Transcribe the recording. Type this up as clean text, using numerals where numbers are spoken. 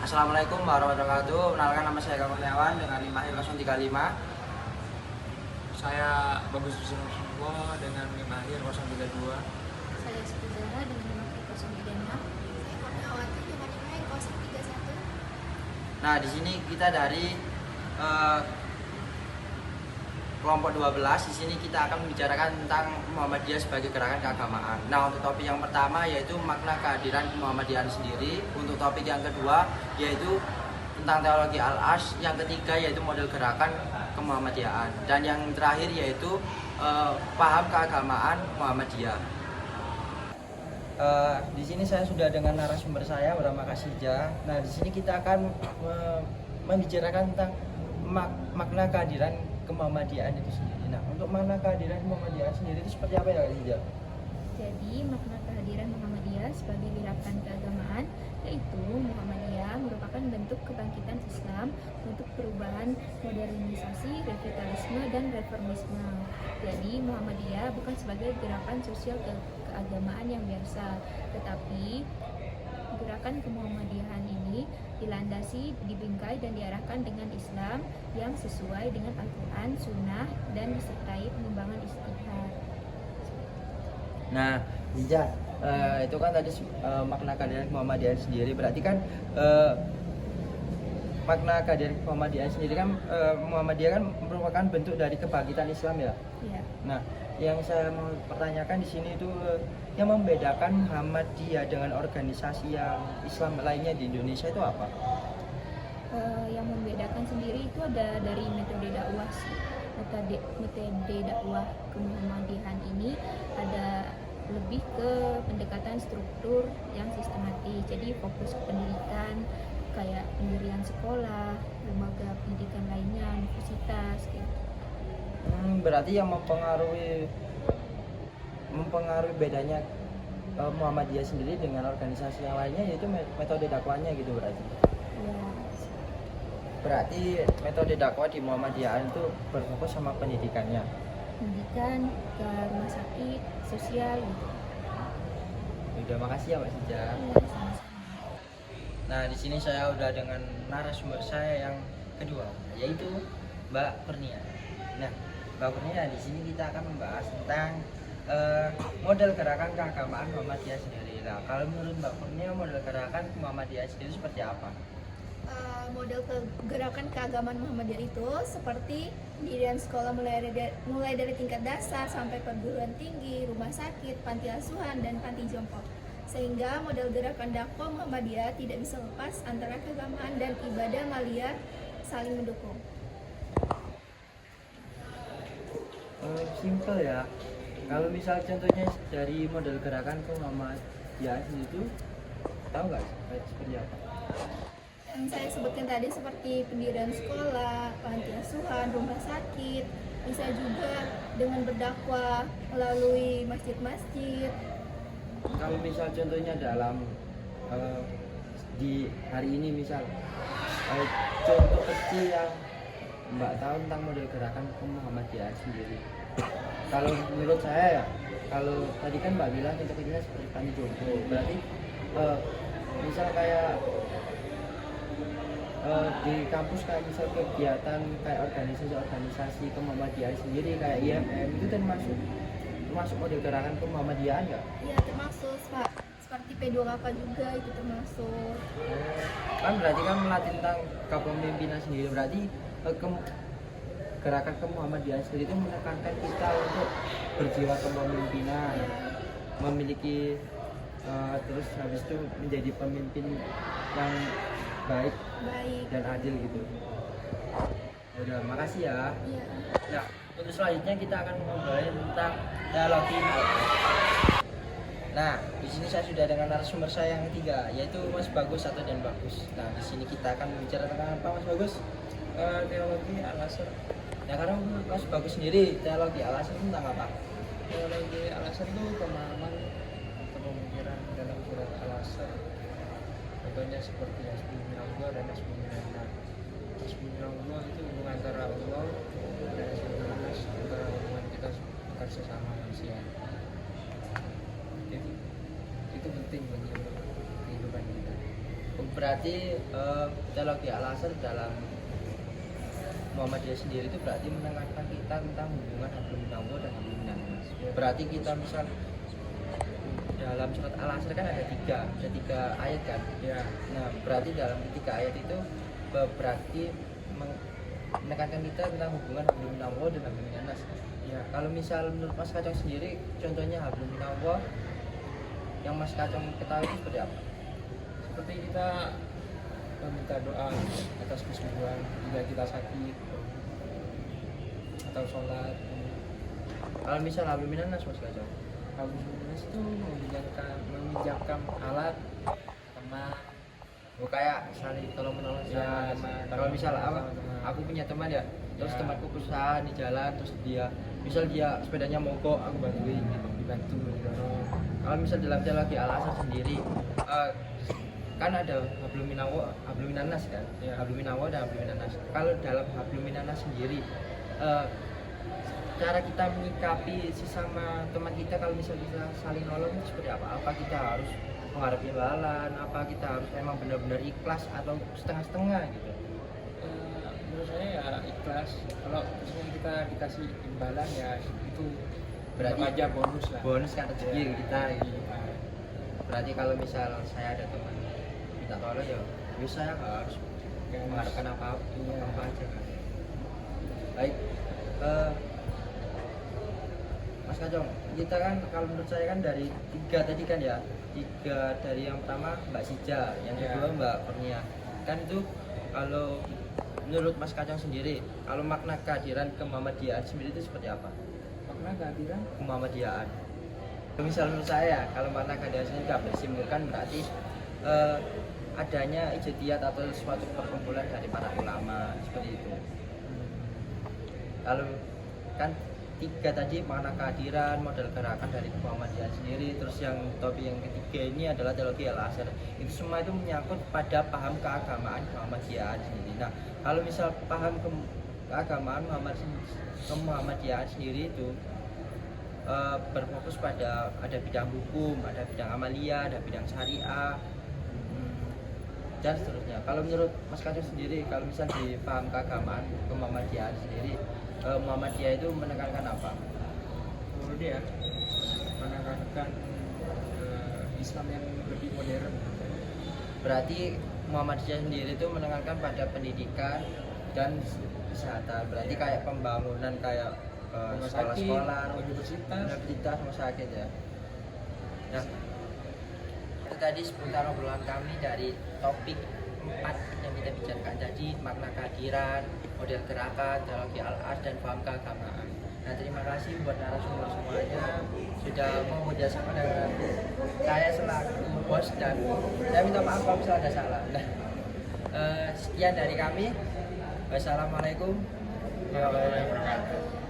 Assalamualaikum warahmatullahi wabarakatuh. Kenalkan nama saya Kak Kurniawan dengan NIM Mahir 035. Saya Bagus Bismillah dengan NIM Mahir 032. Saya Siti Zahra dengan nomor 036. Saya Kurniawati dengan NIM 031. Nah, di sini kita dari kelompok 12. Di sini kita akan membicarakan tentang Muhammadiyah sebagai gerakan keagamaan. Nah, untuk topik yang pertama yaitu makna kehadiran Muhammadiyahan sendiri. Untuk topik yang kedua yaitu tentang teologi Al-Ash. Yang ketiga yaitu model gerakan kemuhammadiyahan. Dan yang terakhir yaitu paham keagamaan Muhammadiyah. Di sini saya sudah dengan narasumber saya bernama Kasija. Nah, di sini kita akan membicarakan tentang makna kehadiran kemuhammadiyahan itu sendiri. Nah, untuk makna kehadiran Muhammadiyah sendiri itu seperti apa ya, Kasija? Jadi makna kehadiran Muhammadiyah sebagai gerakan keagamaan yaitu Muhammadiyah merupakan bentuk kebangkitan Islam untuk perubahan modernisasi, revitalisme, dan reformisme. Jadi Muhammadiyah bukan sebagai gerakan sosial keagamaan yang biasa, tetapi gerakan kemuhammadiyahan ini dilandasi, dibingkai, dan diarahkan dengan Islam yang sesuai dengan Al-Quran, Sunnah, dan disertai pengembangan istihad. Nah, Kasija, itu kan tadi makna kehadiran Muhammadiyah sendiri. Berarti kan makna kehadiran Muhammadiyah sendiri kan Muhammadiyah kan merupakan bentuk dari kebangkitan Islam ya. Ya. Nah, yang saya mau pertanyakan di sini itu yang membedakan Muhammadiyah dengan organisasi yang Islam lainnya di Indonesia itu apa? Yang membedakan sendiri itu ada dari metode dakwah sih. Metode dakwah kemuhammadiyahan ini ada lebih ke pendekatan struktur yang sistematis. Jadi fokus ke pendidikan kayak pendirian sekolah, lembaga pendidikan lainnya, universitas gitu. Berarti yang mempengaruhi bedanya Muhammadiyah sendiri dengan organisasi yang lainnya yaitu metode dakwahnya gitu berarti. Ya, Berarti metode dakwah di Muhammadiyah itu berfokus sama pendidikannya. pendidikan ke rumah sakit, sosial gitu. Udah, makasih ya Mbak Sija. Ya, sama-sama. Nah, di sini saya udah dengan narasumber saya yang kedua, yaitu Mbak Kurnia. Nah, Mbak Kurnia, di sini kita akan membahas tentang model gerakan keagamaan Muhammadiyah sendiri. Nah, kalau menurut Mbak Kurnia, model gerakan Muhammadiyah sendiri seperti apa? Model gerakan keagamaan Muhammadiyah itu seperti pendirian sekolah mulai dari tingkat dasar sampai perguruan tinggi, rumah sakit, panti asuhan, dan panti jompo. Sehingga model gerakan dakwah Muhammadiyah tidak bisa lepas antara keagamaan dan ibadah maliyah saling mendukung. Simple ya. Kalau misal contohnya dari model gerakan ke Muhammadiyah itu tahu nggak seperti apa? Yang saya sebutkan tadi seperti pendirian sekolah, panti asuhan, rumah sakit, bisa juga dengan berdakwah melalui masjid-masjid. Kalau misal contohnya dalam di hari ini misal contoh kecil yang Mbak tahu tentang model gerakan ke Muhammadiyah sendiri. Kalau menurut saya ya, kalau tadi kan Mbak bilang contoh kecilnya seperti panti jompo, berarti misal kayak di kampus kayak misal kegiatan kayak organisasi ke Muhammadiyah sendiri kayak IMM itu termasuk model gerakan ke Muhammadiyahan nggak? Ya termasuk Pak, seperti P2K juga itu termasuk. Kan berarti kan melatih tentang kepemimpinan sendiri, berarti gerakan ke Muhammadiyah sendiri itu menekankan kita untuk berjiwa kepemimpinan, memiliki terus habis itu menjadi pemimpin yang baik dan adil gitu. Udah, makasih ya. Iya. Nah, untuk selanjutnya kita akan ngobrolin tentang teologi. Nah, di sini saya sudah dengan narasumber saya yang ketiga, yaitu Mas Bagus atau Dan Bagus. Nah, di sini kita akan bicara tentang apa, Mas Bagus? Teologi Al-Azhar. Nah, karena menurut Mas Bagus sendiri, teologi Al-Azhar itu tentang apa? Teologi Al-Azhar itu pemahaman atau pemikiran dalam surat Al-Azhar. Contohnya seperti Hasbunallah dan Hasbunallah. Hasbunallah itu hubungan antara Allah dan Hasbunallah antara hubungan kita dengan sesama manusia. Jadi itu penting bagi kehidupan kita. berarti teologi Al-Azhar dalam Muhammadiyah sendiri itu berarti menekankan kita tentang hubungan hablum minallah dan hablum minannas. Berarti kita misal dalam surat Al-Asr kan ada tiga ayat kan. Ya. Nah, berarti dalam ketiga ayat itu berarti menekankan kita tentang hubungan hablum minallah dan hablum minannas. Ya, kalau misal menurut Mas Kacang sendiri, contohnya hablum minallah yang Mas Kacang ketahui itu seperti apa? Seperti kita meminta doa atas kesembuhan jika kita sakit atau sholat. Kalau misal hablum minannas Mas Kacang, Hablum minannas itu meminjamkan alat, teman. oh, kayak saling tolong menolong Ya, sama teman. kalau misal Teman. aku punya teman ya, terus Ya. temanku kesusahan di jalan, terus dia misal dia sepedanya mogok, aku bantuin gitu. Dibantu didorong. Kalau misal dalam teologi Al-Azhar sendiri kan ada hablum minallah, hablum minannas kan, Ya. hablum minallah dan hablum minannas. Kalau dalam hablum minannas sendiri cara kita menyikapi sesama teman kita kalau misal kita saling nolong itu seperti apa? Apa kita harus mengharap imbalan? Apa kita harus memang benar-benar ikhlas atau setengah-setengah gitu? Menurut saya ya ikhlas. Kalau misalnya kita dikasih imbalan ya itu Berarti berarti aja bonus lah. bonus kan rezeki Ya. kita gitu. Iya. Berarti kalau misal saya ada teman minta tolong ya bisa, saya nggak harus Nggak harus. mengharapkan apa-apa Iya. apa aja kan. Baik, Mas Kacong, kita kan kalau menurut saya kan dari tiga tadi kan ya, tiga dari yang pertama Mbak Sija, yang Ya. kedua Mbak Kurnia. Kan itu kalau menurut Mas Kacong sendiri, kalau makna kehadiran kemuhammadiyahan sendiri itu seperti apa? Makna kehadiran Kemuhammadiyahan. Misal menurut saya, kalau makna kehadiran sendiri dapat disimpulkan berarti adanya ijtihad atau suatu perkumpulan dari para ulama seperti itu. Kalau kan tiga tadi makna kehadiran, model gerakan dari Muhammadiyah sendiri, terus yang topik yang ketiga ini adalah teologi Al-Azhar. Itu semua itu menyangkut pada paham keagamaan Muhammadiyah sendiri. Nah, kalau misal paham keagamaan Muhammadiyah sendiri itu berfokus pada ada bidang hukum, ada bidang amalia, ada bidang syariah, dan seterusnya. Kalau menurut Mas Kacang sendiri, kalau misal di paham keagamaan Muhammadiyah sendiri, Muhammadiyah itu menekankan apa? menurut dia menekankan Islam yang lebih modern. Berarti Muhammadiyah sendiri itu menekankan pada pendidikan dan kesehatan. Berarti kayak pembangunan kayak Rumah sekolah-sekolah, sakit, universitas, rumah sakit ya. Nah, itu tadi seputar obrolan kami dari topik 4 yang kita bicarakan tadi, makna kehadiran, model gerakan, teologi Al-Azhar, dan paham keagamaan. Nah, terima kasih buat narasumber semuanya sudah mau bekerjasama dengan saya selaku bos, dan saya minta maaf kalau misalnya ada salah. Nah, sekian dari kami. Wassalamualaikum warahmatullahi wabarakatuh.